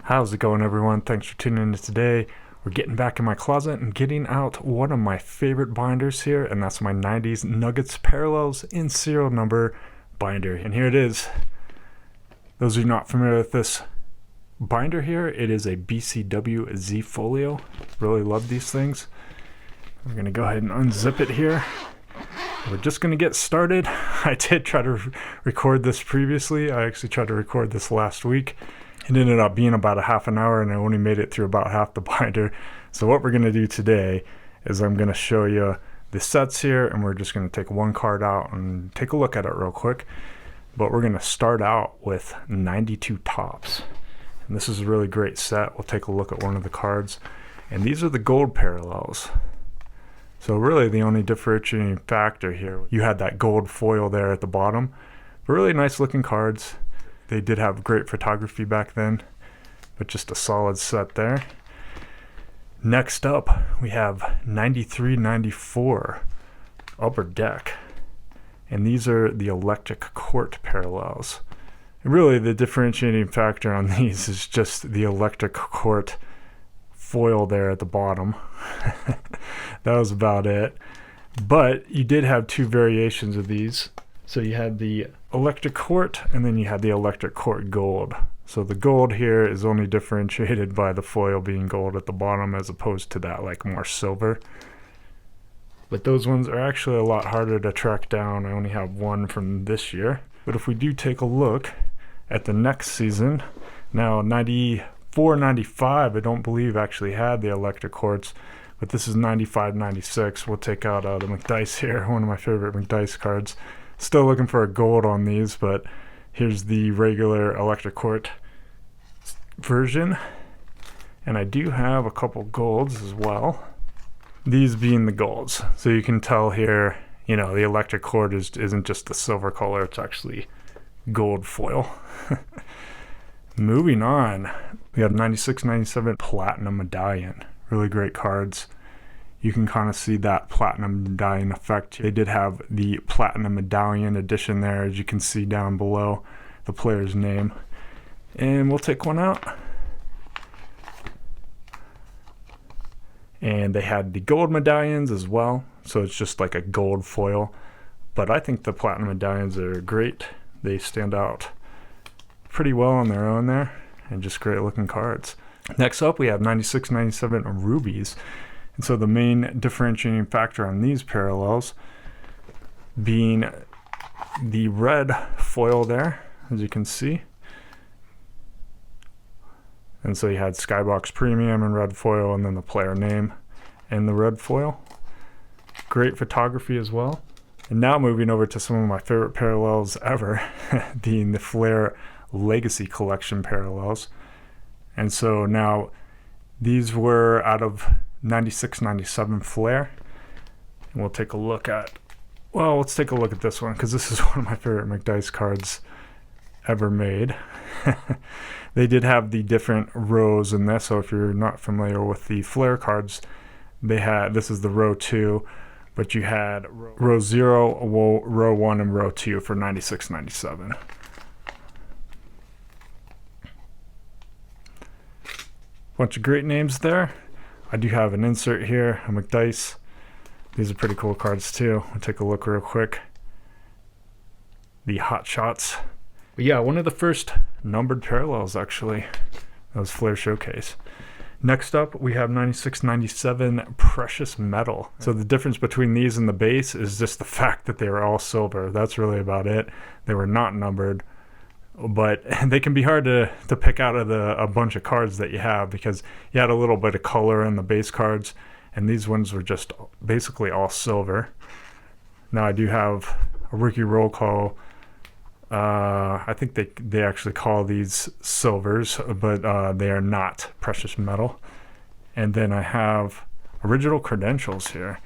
How's it going, everyone? Thanks for tuning in today. We're getting back in my closet and getting out one of my favorite binders here, and that's my 90s Nuggets Parallels in serial number binder. And here it is. Those of you not familiar with this binder here, it is a BCW Z Folio. Really love these things. We're going to go ahead and unzip it here. We're just going to get started. I did try to record this previously. I actually tried to record this last week. It ended up being about a half an hour, and I only made it through about half the binder. So what we're going to do today is I'm going to show you the sets here, and we're just going to take one card out and take a look at it real quick. But we're going to start out with 92 Topps. And this is a really great set. We'll take a look at one of the cards. And these are the gold parallels. So really the only differentiating factor here, you had that gold foil there at the bottom. But really nice looking cards. They did have great photography back then, but just a solid set there. Next up, we have 93-94 Upper Deck. And these are the electric court parallels. And really the differentiating factor on these is just the electric court foil there at the bottom. That was about it. But you did have two variations of these. So you had the electric court, and then you had the electric court gold. So the gold here is only differentiated by the foil being gold at the bottom as opposed to that like more silver. But those ones are actually a lot harder to track down. I only have one from this year. But if we do take a look at the next season, now 94-95 I don't believe actually had the electric courts, but this is 95-96. We'll take out the McDyess here, one of my favorite McDyess cards. Still looking for a gold on these, but here's the regular electric court version. And I do have a couple golds as well. These being the golds. So you can tell here, you know, the electric court isn't just the silver color, it's actually gold foil. Moving on, we have 96-97 Platinum Medallion. Really great cards. You can kind of see that platinum medallion effect. They did have the platinum medallion edition there, as you can see down below the player's name. And we'll take one out. And they had the gold medallions as well, so it's just like a gold foil. But I think the platinum medallions are great. They stand out pretty well on their own there, and just great looking cards. Next up, we have 96-97 Rubies. And so the main differentiating factor on these parallels being the red foil there, as you can see. And so you had Skybox Premium and red foil, and then the player name and the red foil. Great photography as well. And now moving over to some of my favorite parallels ever, being the Flair Legacy Collection parallels. And so now these were out of 96-97 Flair. And we'll take a look at, well, let's take a look at this one, because this is one of my favorite McDyess cards ever made. They did have the different rows in this, so if you're not familiar with the Flair cards, they had, this is the row 2, but you had row 0, row 1, and row 2 for 96-97. Bunch of great names there. I do have an insert here, a McDyess. These are pretty cool cards too. I'll take a look real quick. The Hot Shots. But yeah, one of the first numbered parallels actually. That was Flair Showcase. Next up, we have 96-97 Precious Metal. So the difference between these and the base is just the fact that they were all silver. That's really about it. They were not numbered. But they can be hard to pick out of a bunch of cards that you have, because you had a little bit of color in the base cards, and these ones were just basically all silver. Now I do have a rookie roll call. I think they actually call these silvers, but they are not precious metal. And then I have original credentials here.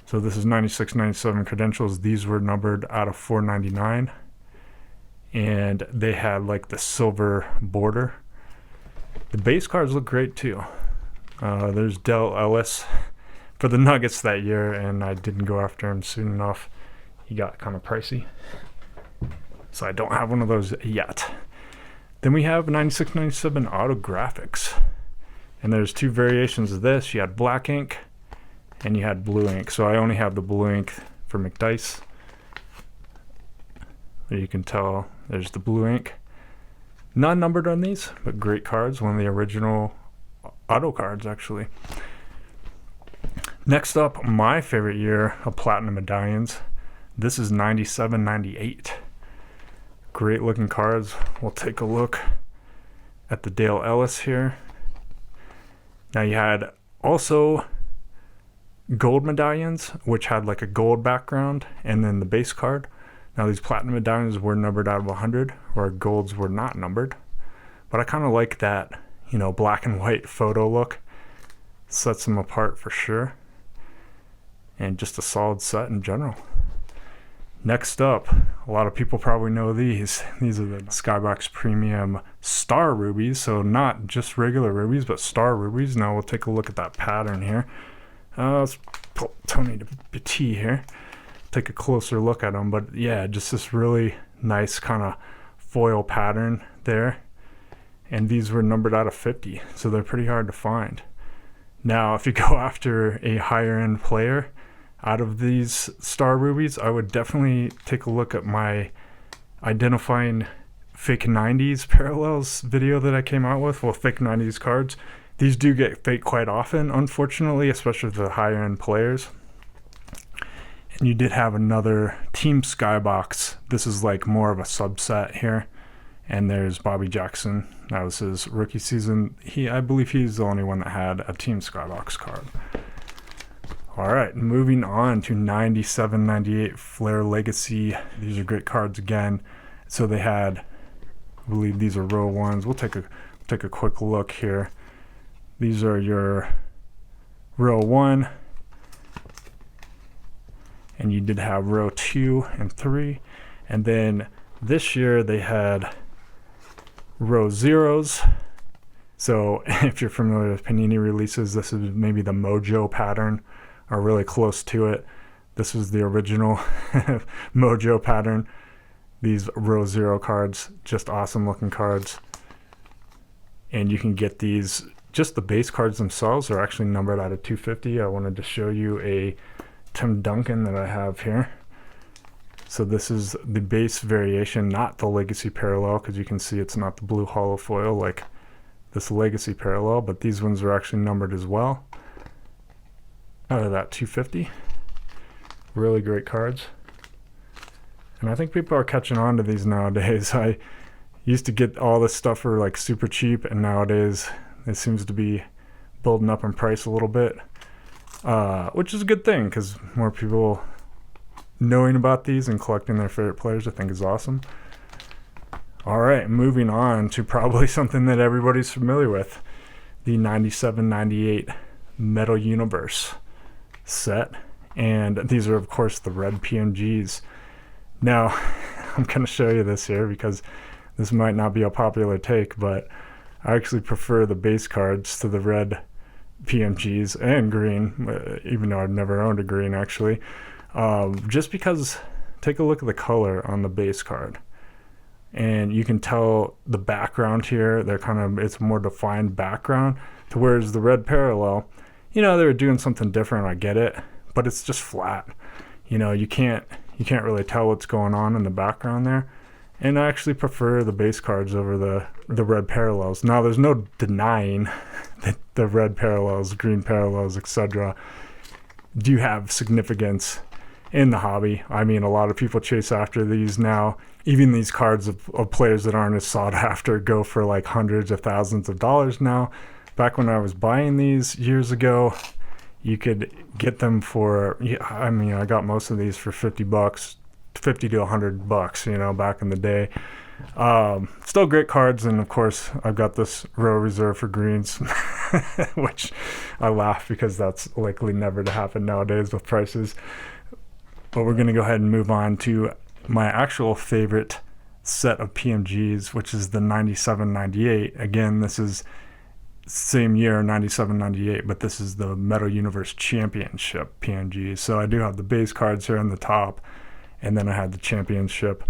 So this is 96-97 credentials. These were numbered out of 499. And they had like the silver border. The base cards look great too. There's Dell Ellis for the Nuggets that year, and I didn't go after him soon enough. He got kind of pricey, so I don't have one of those yet. Then we have 96, 97 Autographics. And there's two variations of this. You had black ink and you had blue ink. So I only have the blue ink for McDyess. There you can tell there's the blue ink. Not numbered on these, but great cards. One of the original auto cards, actually. Next up, my favorite year of Platinum Medallions. This is 97, 98. Great looking cards. We'll take a look at the Dale Ellis here. Now you had also gold medallions, which had like a gold background, and then the base card. Now these platinum medallions were numbered out of 100, where golds were not numbered. But I kind of like that, you know, black and white photo look. Sets them apart for sure. And just a solid set in general. Next up, a lot of people probably know these. These are the Skybox Premium Star Rubies. So not just regular rubies, but Star Rubies. Now we'll take a look at that pattern here. Let's pull Tony Petit here. Take a closer look at them. But yeah, just this really nice kind of foil pattern there. And these were numbered out of 50. So they're pretty hard to find. Now, if you go after a higher end player, out of these Star Rubies, I would definitely take a look at my identifying fake 90s parallels video that I came out with. Well, fake 90s cards. These do get fake quite often, unfortunately, especially for the higher end players. And you did have another Team Skybox. This is like more of a subset here. And there's Bobby Jackson. That was his rookie season. I believe he's the only one that had a Team Skybox card. All right, moving on to 97, 98 Flair Legacy. These are great cards again. So they had, I believe these are row ones. We'll take a quick look here. These are your row one. And you did have row 2 and 3. And then this year they had row zeros. So if you're familiar with Panini releases, this is maybe the Mojo pattern, or really close to it. This is the original Mojo pattern. These row 0 cards, just awesome looking cards. And you can get these, just the base cards themselves are actually numbered out of 250. I wanted to show you a Tim Duncan that I have here. So this is the base variation, not the Legacy Parallel, because you can see it's not the blue hollow foil like this Legacy Parallel, but these ones are actually numbered as well. Out of that 250. Really great cards. And I think people are catching on to these nowadays. I used to get all this stuff for like super cheap, and nowadays it seems to be building up in price a little bit, which is a good thing because more people knowing about these and collecting their favorite players I think is awesome. All right, moving on to probably something that everybody's familiar with, the 97-98 Metal Universe set. And these are of course the red PMGs. Now I'm going to show you this here because this might not be a popular take, but I actually prefer the base cards to the red PMGs and green, even though I've never owned a green actually. Just because, take a look at the color on the base card. And you can tell the background here, it's a more defined background, to whereas the red parallel, you know, they were doing something different, I get it, but it's just flat. You know, you can't really tell what's going on in the background there. And I actually prefer the base cards over the red parallels. Now, there's no denying that the red parallels, green parallels, etc. do have significance in the hobby. I mean, a lot of people chase after these now. Even these cards of players that aren't as sought after go for like hundreds of thousands of dollars now. Back when I was buying these years ago, you could get them for, I mean, I got most of these for $50, 50 to $100, you know, back in the day. Still great cards, and of course I've got this row reserved for greens, which I laugh because that's likely never to happen nowadays with prices. But we're going to go ahead and move on to my actual favorite set of PMGs, which is the 97-98. Again, this is same year, 97-98, but this is the Metal Universe Championship PMG. So I do have the base cards here on the top, and then I had the championship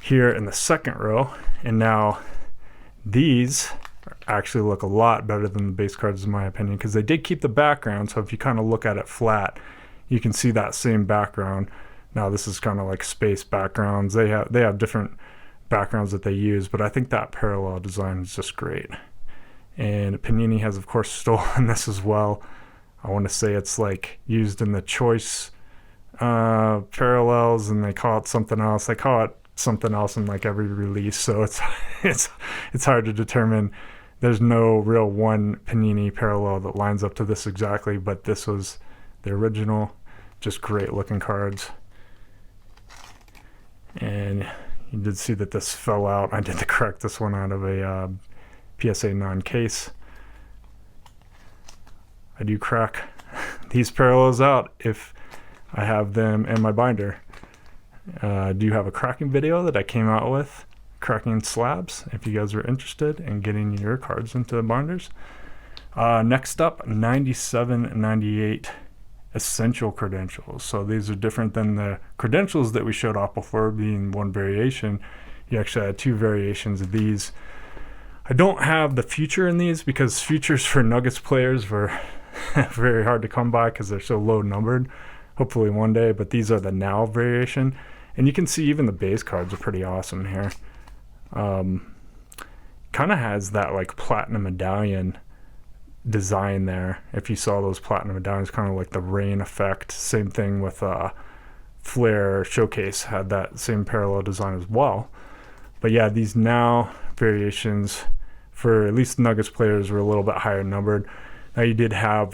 here in the second row. And now These actually look a lot better than the base cards in my opinion, because they did keep the background. So if you kind of look at it flat, you can see that same background. Now this is kind of like space backgrounds. They have different backgrounds that they use, but I think that parallel design is just great. And Panini has of course stolen this as well. I want to say it's like used in the choice parallels, and they call it something else. They call it something else in like every release, so it's hard to determine. There's no real one Panini parallel that lines up to this exactly, but this was the original. Just great looking cards. And you did see that this fell out. I did correct this one out of a PSA non-case. I do crack these parallels out if I have them in my binder. I do have a cracking video that I came out with, cracking slabs, if you guys are interested in getting your cards into binders. Next up, 9798 essential credentials. So these are different than the credentials that we showed off before, being one variation. You actually had two variations of these. I don't have the future in these because futures for Nuggets players were very hard to come by because they're so low numbered. Hopefully one day, but these are the now variation. And you can see even the base cards are pretty awesome here. Kind of has that like platinum medallion design there. If you saw those platinum medallions, kind of like the rain effect. Same thing with Flair Showcase had that same parallel design as well. But yeah, these now variations for at least Nuggets players were a little bit higher numbered. Now you did have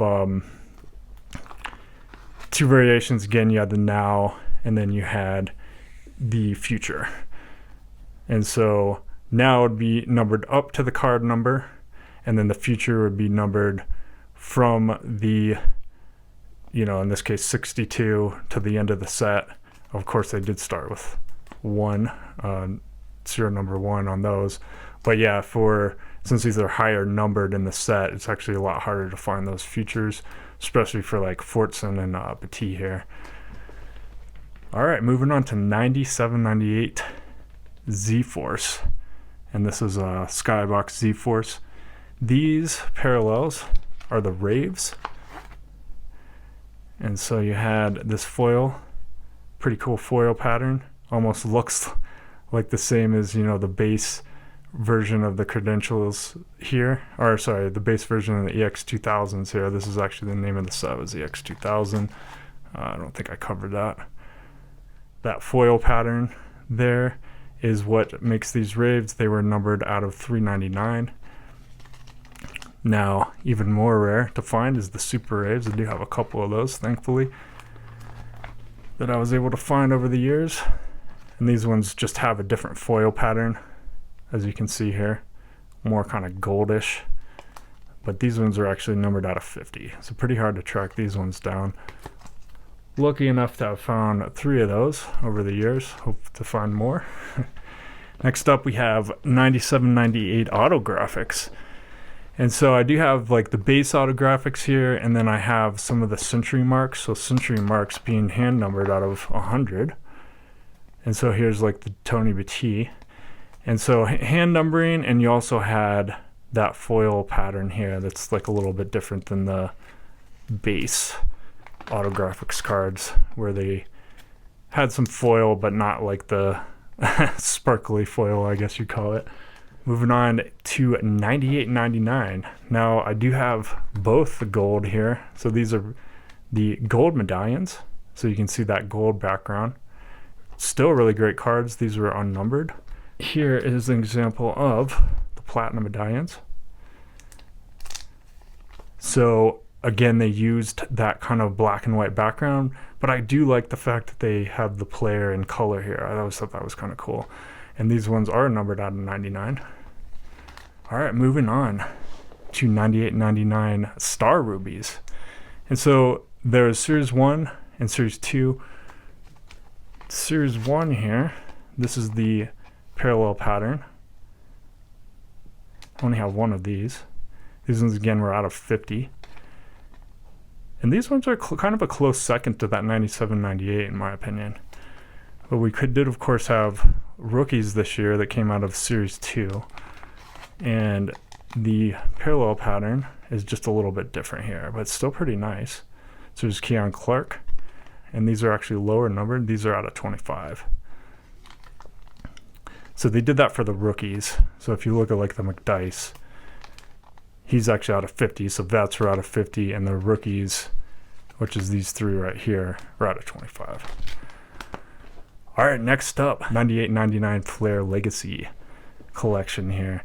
two variations. Again, you had the now, and then you had the future. And so now would be numbered up to the card number, and then the future would be numbered from the, in this case 62 to the end of the set. Of course they did start with 1, serial number 1 on those, but yeah, since these are higher numbered in the set, it's actually a lot harder to find those futures, especially for like Fortson and Petit here. All right, moving on to 9798 Z-Force, and this is a Skybox Z-Force. These parallels are the Raves, and so you had this foil, pretty cool foil pattern, almost looks like the same as the base version of the credentials here, or sorry, the base version of the EX2000s here. This is actually the name of the set, was the EX2000. I don't think I covered that. That foil pattern there is what makes these Raves. They were numbered out of 399. Now, even more rare to find is the Super Raves. I do have a couple of those, thankfully, that I was able to find over the years. And these ones just have a different foil pattern, as you can see here, more kind of goldish. But these ones are actually numbered out of 50, so pretty hard to track these ones down. Lucky enough to have found 3 of those over the years. Hope to find more. Next up, we have 9798 Autographics. And so I do have like the base autographics here, and then I have some of the century marks. So century marks being hand numbered out of 100. And so here's like the Tony Petit. And so hand numbering, and you also had that foil pattern here that's like a little bit different than the base autographics cards, where they had some foil but not like the sparkly foil, I guess you'd call it. Moving on to 9899. Now I do have both the gold here. So these are the gold medallions. So you can see that gold background. Still really great cards. These were unnumbered. Here is an example of the platinum medallions. So again, they used that kind of black and white background, but I do like the fact that they have the player in color here. I always thought that was kind of cool. And these ones are numbered out of 99. All right, moving on to 9899 Star Rubies. And so there's Series 1 and Series 2. Series 1 here, this is the parallel pattern. I only have one of these. These ones, again, were out of 50. And these ones are kind of a close second to that 9798, in my opinion. But we did, of course, have rookies this year that came out of Series 2. And the parallel pattern is just a little bit different here, but it's still pretty nice. So there's Keon Clark, and these are actually lower numbered. These are out of 25. So they did that for the rookies. So if you look at like the McDyess, he's actually out of 50. So vets are out of 50, and the rookies, which is these three right here, are out of 25. All right, next up, 98-99 Flair Legacy collection here.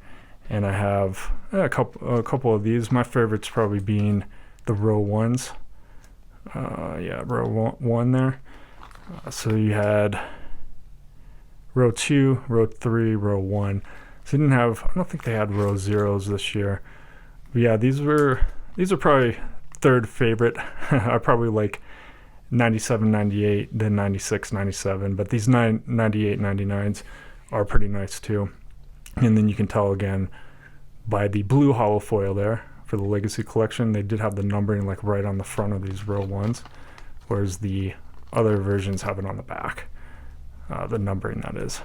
And I have a couple of these. My favorites probably being the row ones. Row one there. So you had row 2, row 3, row 1. So I don't think they had row zeros this year. But yeah, these are probably third favorite. I probably like 97, 98, then 96, 97. But these 98, 99s are pretty nice too. And then you can tell again by the blue hollow foil there for the Legacy collection. They did have the numbering like right on the front of these row ones, whereas the other versions have it on the back. The numbering, that is.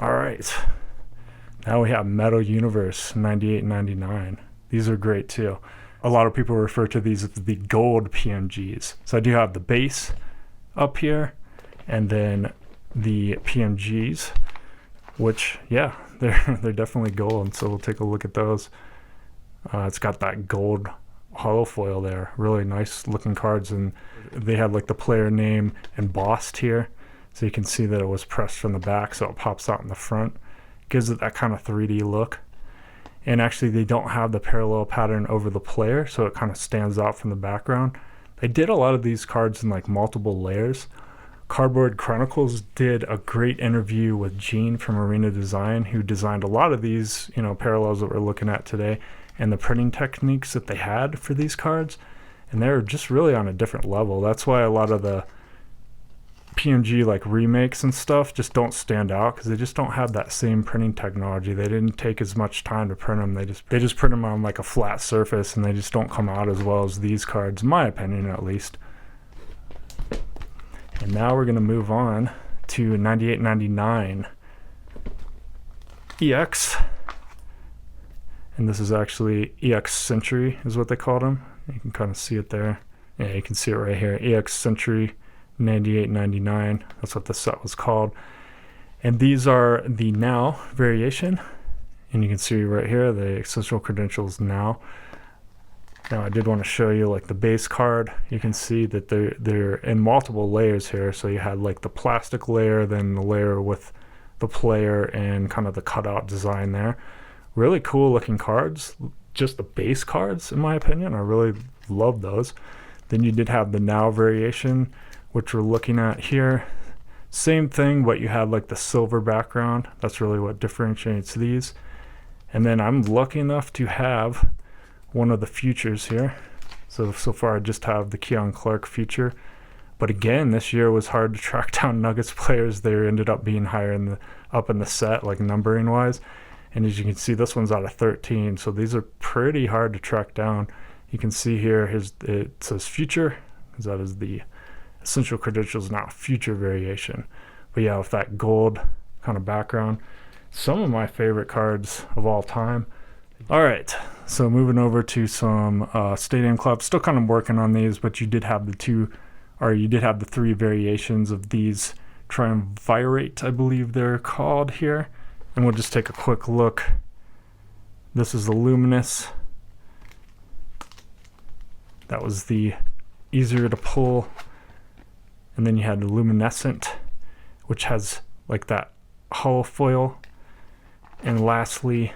All right. Now we have Metal Universe 98, 99. These are great too. A lot of people refer to these as the gold PMGs. So I do have the base up here, and then the PMGs, which, yeah, they're definitely gold. So we'll take a look at those. It's got that gold hollow foil there. Really nice looking cards, and they had like the player name embossed here, so you can see that it was pressed from the back, so it pops out in the front. Gives it that kind of 3D look. And actually they don't have the parallel pattern over the player, so it kind of stands out from the background. They did a lot of these cards in like multiple layers. Cardboard Chronicles did a great interview with Gene from Arena Design, who designed a lot of these, parallels that we're looking at today, and the printing techniques that they had for these cards. And they're just really on a different level. That's why a lot of the PMG like remakes and stuff just don't stand out, because they just don't have that same printing technology. They didn't take as much time to print them. They just print them on like a flat surface, and they just don't come out as well as these cards, in my opinion at least. And now we're going to move on to 98-99 EX. And this is actually EX Century is what they called them. You can kind of see it there. Yeah, you can see it right here. EX Century 98-99. That's what the set was called. And these are the Now variation. And you can see right here the Essential Credentials Now. Now I did want to show you like the base card. You can see that they're in multiple layers here. So you had like the plastic layer, then the layer with the player and kind of the cutout design there. Really cool looking cards. Just the base cards, in my opinion. I really love those. Then you did have the Now variation, which we're looking at here. Same thing, but you had like the silver background. That's really what differentiates these. And then I'm lucky enough to have one of the futures here. So far I just have the Keon Clark future. But again, this year was hard to track down Nuggets players. They ended up being higher up in the set, like numbering wise. And as you can see, this one's out of 13. So these are pretty hard to track down. You can see here, it says future, because that is the Essential Credentials Now future variation. But yeah, with that gold kind of background, some of my favorite cards of all time. All right, so moving over to some Stadium Club. Still kind of working on these, but you did have the three variations of these Triumvirate, I believe they're called here. And we'll just take a quick look. This is the Luminous. That was the easier to pull. And then you had the Luminescent, which has like that hollow foil. And lastly,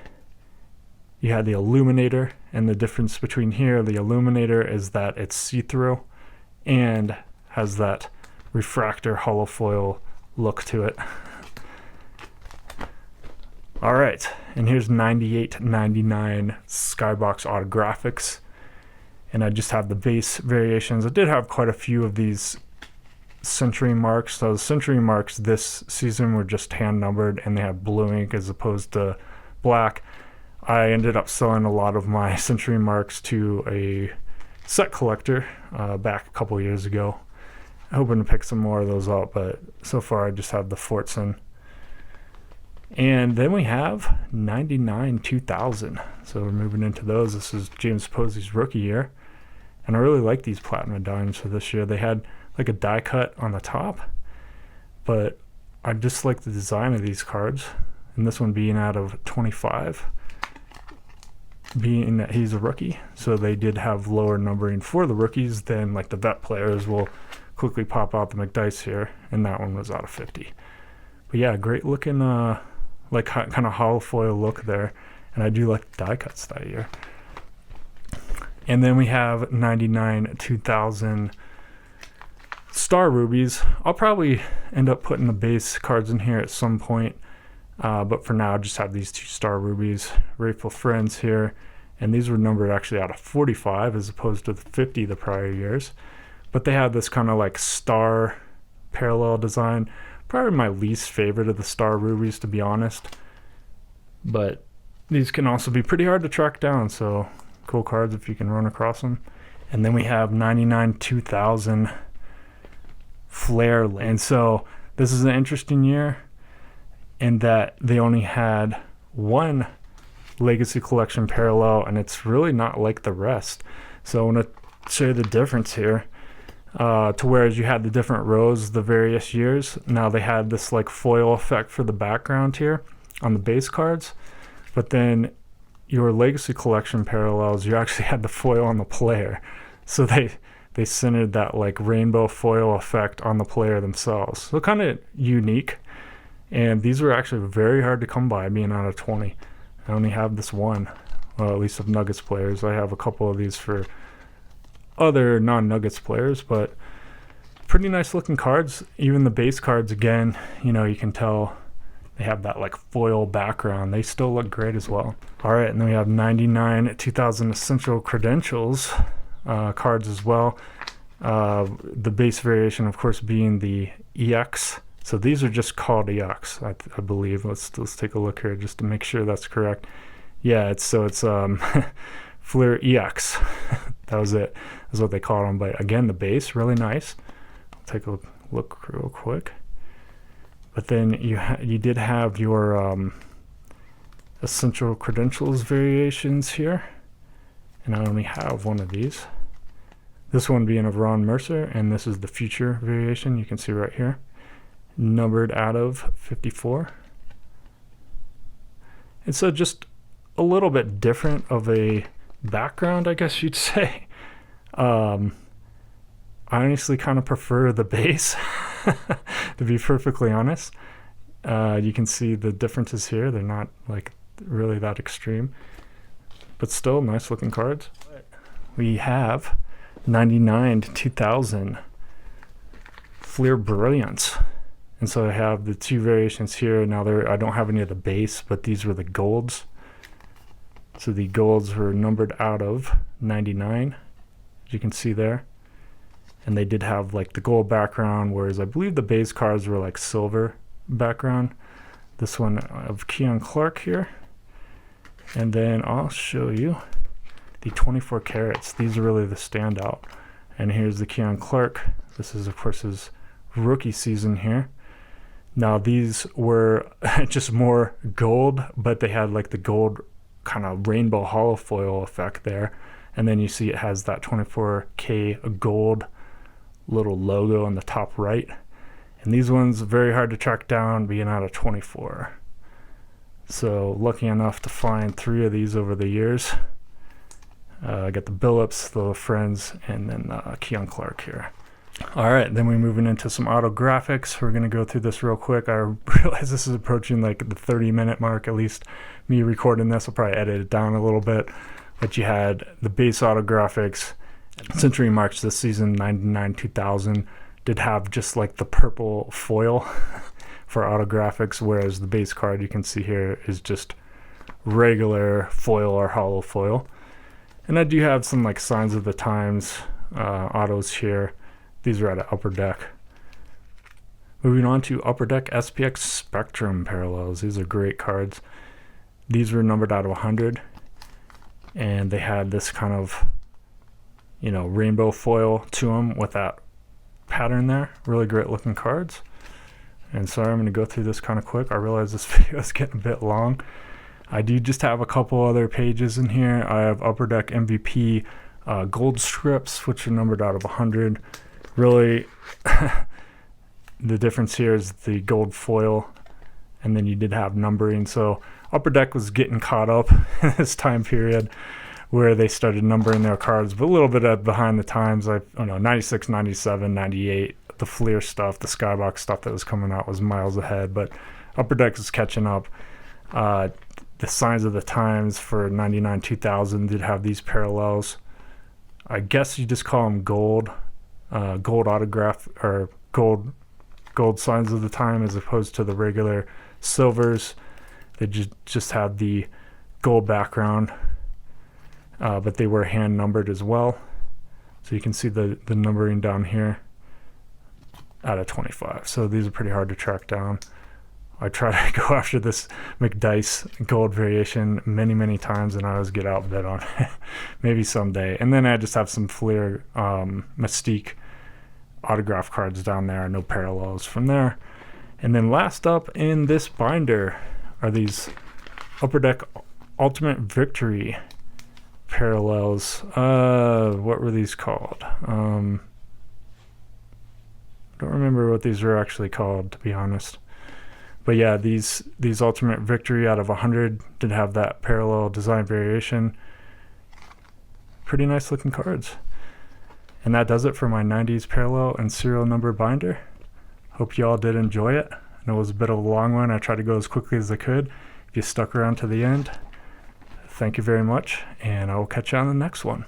you had the Illuminator. And the difference between here, the Illuminator, is that it's see-through and has that refractor hollow foil look to it. All right, and here's 98-99 Skybox Autographics. And I just have the base variations. I did have quite a few of these Century Marks. So the Century Marks this season were just hand numbered, and they had blue ink as opposed to black. I ended up selling a lot of my Century Marks to a set collector back a couple years ago. Hoping to pick some more of those up, but so far I just have the Fortson. And then we have 99 2000. So we're moving into those. This is James Posey's rookie year. And I really like these platinum dimes for this year. They had like a die cut on the top, but I just like the design of these cards. And this one being out of 25, being that he's a rookie. So they did have lower numbering for the rookies than like the vet players. Will quickly pop out the McDice here, and that one was out of 50. But yeah, great looking like kind of hollow foil look there, and I do like the die cuts that year. And then we have 99 2000 Star Rubies. I'll probably end up putting the base cards in here at some point, but for now I just have these 2 Star Rubies, Grateful Friends here, and these were numbered actually out of 45 as opposed to the 50 the prior years. But they had this kind of like star parallel design. Probably my least favorite of the Star Rubies, to be honest. But these can also be pretty hard to track down, so cool cards if you can run across them. And then we have 99 2000 Flair. And so this is an interesting year in that they only had 1 Legacy Collection parallel, and it's really not like the rest. So I want to show you the difference here. To whereas you had the different rows the various years, now they had this like foil effect for the background here on the base cards, but then your Legacy Collection parallels, you actually had the foil on the player. So they centered that like rainbow foil effect on the player themselves. So kind of unique, and these were actually very hard to come by, being out of 20. I only have this one, well, at least of Nuggets players. I have a couple of these for other non-Nuggets players, but pretty nice looking cards. Even the base cards, again, you know, you can tell they have that like foil background. They still look great as well. All right, and then we have 99 2000 Essential Credentials cards as well. The base variation, of course, being the EX. So these are just called EX, I believe. Let's take a look here just to make sure that's correct. Yeah, it's Flair EX. That was it. That's what they called them. But again, the base, really nice. I'll take a look real quick. But then you did have your Essential Credentials variations here. And I only have one of these. This one being of Ron Mercer, and this is the Future variation. You can see right here. Numbered out of 54. And so just a little bit different of a background, I guess you'd say. I honestly kind of prefer the base, to be perfectly honest. You can see the differences here. They're not like really that extreme, but still nice looking cards. We have 99 2000 Flair Brilliance. And so I have the 2 variations here. Now I don't have any of the base, but these were the golds. So the golds were numbered out of 99, as you can see there. And they did have like the gold background, whereas I believe the base cards were like silver background. This one of Keon Clark here. And then I'll show you the 24 carats. These are really the standout. And here's the Keon Clark. This is, of course, his rookie season here. Now these were just more gold, but they had like the gold kind of rainbow hollow foil effect there. And then you see it has that 24K gold little logo on the top right. And these ones very hard to track down, being out of 24. So lucky enough to find 3 of these over the years. I got the Billups, the Friends, and then Keon Clark here. All right, then we're moving into some autographics. We're going to go through this real quick. I realize this is approaching like the 30-minute mark, at least me recording this. I'll probably edit it down a little bit. But you had the base autographics. Century Marks this season, 99 2000, did have just like the purple foil for autographics, whereas the base card you can see here is just regular foil or hollow foil. And I do have some like Signs of the Times autos here. These are at Upper Deck. Moving on to Upper Deck SPX Spectrum parallels. These are great cards. These were numbered out of 100, and they had this kind of, you know, rainbow foil to them with that pattern there. Really great looking cards. And sorry, I'm going to go through this kind of quick. I realize this video is getting a bit long. I do just have a couple other pages in here. I have Upper Deck MVP gold strips, which are numbered out of 100. Really, the difference here is the gold foil, and then you did have numbering. So Upper Deck was getting caught up in this time period where they started numbering their cards, but a little bit behind the times. I don't know, 96, 97, 98. The Fleer stuff, the Skybox stuff that was coming out was miles ahead, but Upper Deck is catching up. The Signs of the Times for 99, 2000 did have these parallels. I guess you just call them gold autograph, or gold Signs of the Time, as opposed to the regular silvers. They just had the gold background, but they were hand numbered as well. So you can see the numbering down here out of 25. So these are pretty hard to track down. I try to go after this McDice gold variation many times, and I always get outbid on it. Maybe someday. And then I just have some Fleer Mystique autograph cards down there, no parallels from there. And then last up in this binder are these Upper Deck Ultimate Victory parallels. What were these called? Don't remember what these were actually called, to be honest. But yeah, these Ultimate Victory out of 100 did have that parallel design variation. Pretty nice looking cards. And that does it for my 90s parallel and serial number binder. Hope you all did enjoy it. I know it was a bit of a long one. I tried to go as quickly as I could. If you stuck around to the end, thank you very much, and I will catch you on the next one.